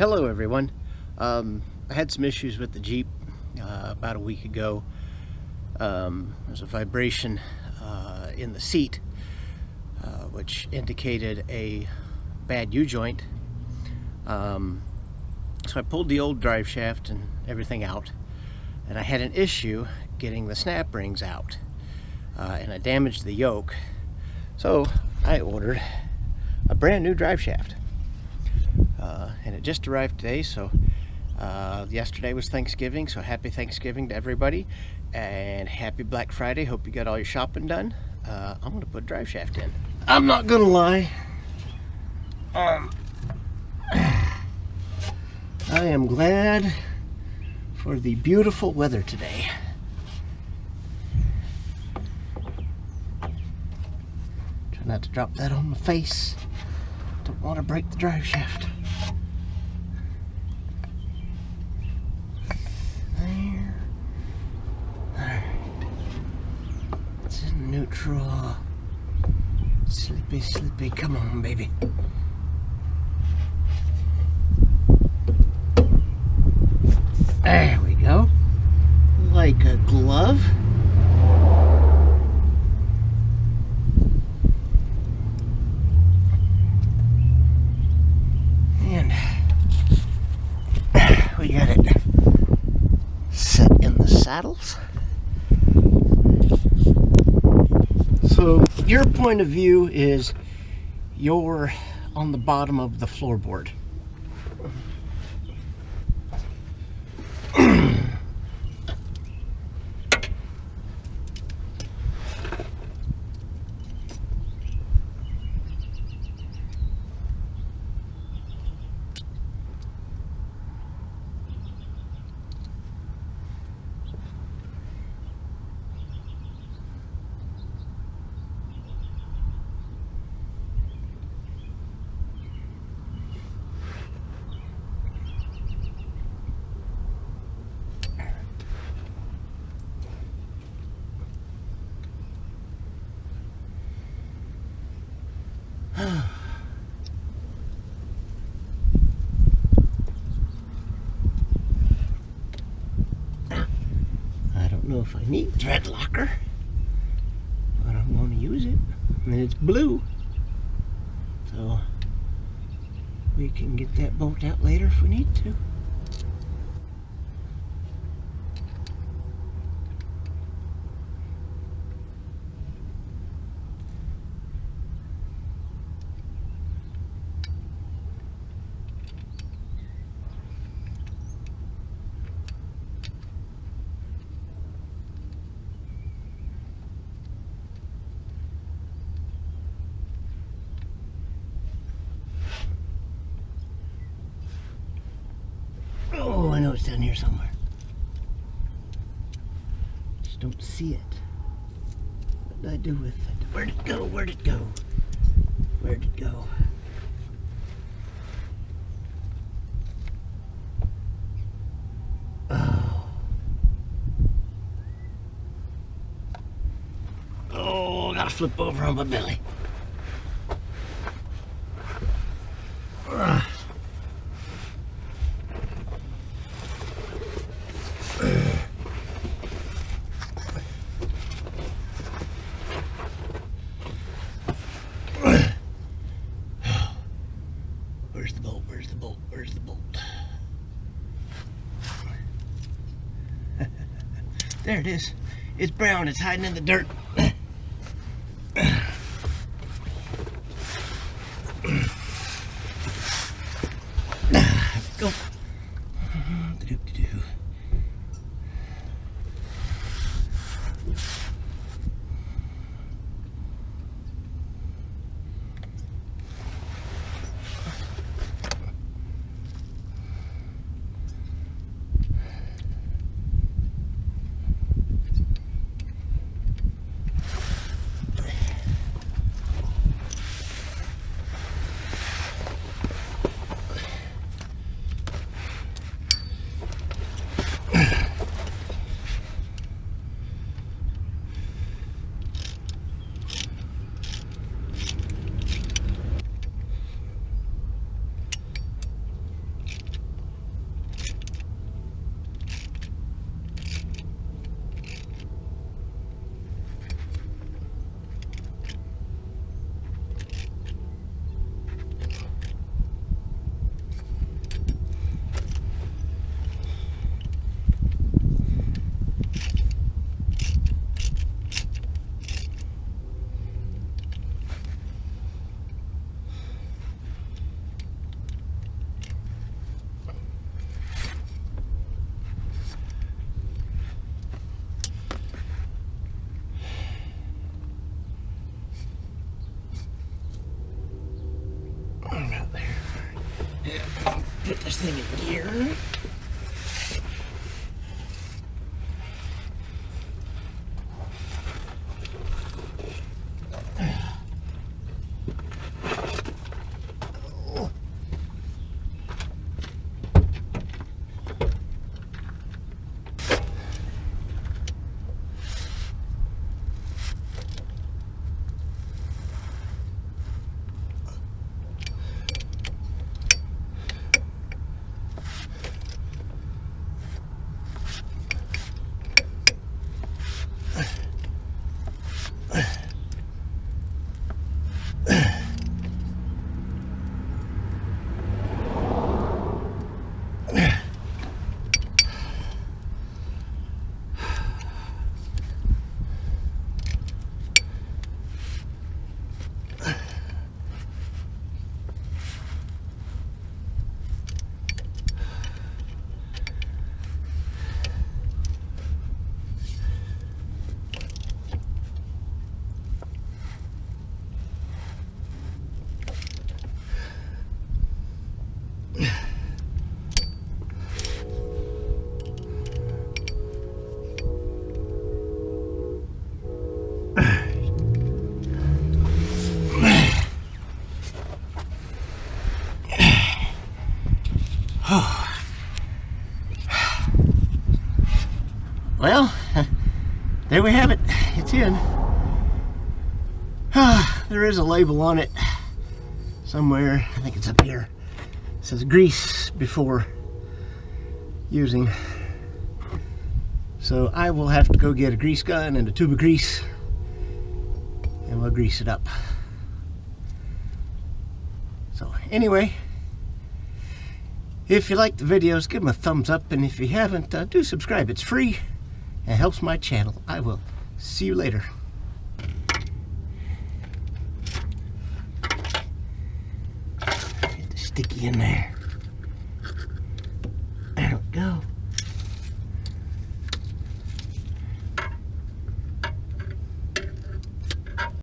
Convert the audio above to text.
Hello everyone. I had some issues with the Jeep about a week ago. There's a vibration in the seat which indicated a bad U-joint. So I pulled the old drive shaft and everything out, and I had an issue getting the snap rings out, and I damaged the yoke. So I ordered a brand new drive shaft. And it just arrived today, so yesterday was Thanksgiving, so happy Thanksgiving to everybody, and happy Black Friday. Hope you got all your shopping done. I'm gonna put drive shaft in. I'm not gonna lie, I am glad for the beautiful weather today. Try not to drop that on my face. Don't want to break the drive shaft. There. Alright. It's in neutral. Slippy, slippy. Come on, baby. There we go. Like a glove. And we got it set in the saddles. So your point of view is you're on the bottom of the floorboard. I don't know if I need thread locker, but I'm going to use it. And it's blue, so we can get that bolt out later if we need to. Oh, I know it's down here somewhere. Just don't see it. What did I do with it? Where'd it go? Where'd it go? Where'd it go? Oh. Oh, I gotta flip over on my belly. Where's the bolt? Where's the bolt? Where's the bolt? There it is. It's brown. It's hiding in the dirt. Go. Put this thing in gear. Well, there we have it. It's in. There is a label on it somewhere. I think it's up here. It says grease before using. So I will have to go get a grease gun and a tube of grease, and we'll grease it up. So anyway, if you like the videos, give them a thumbs up, and if you haven't, do subscribe. It's free and helps my channel. I will see you later. Get the sticky in there.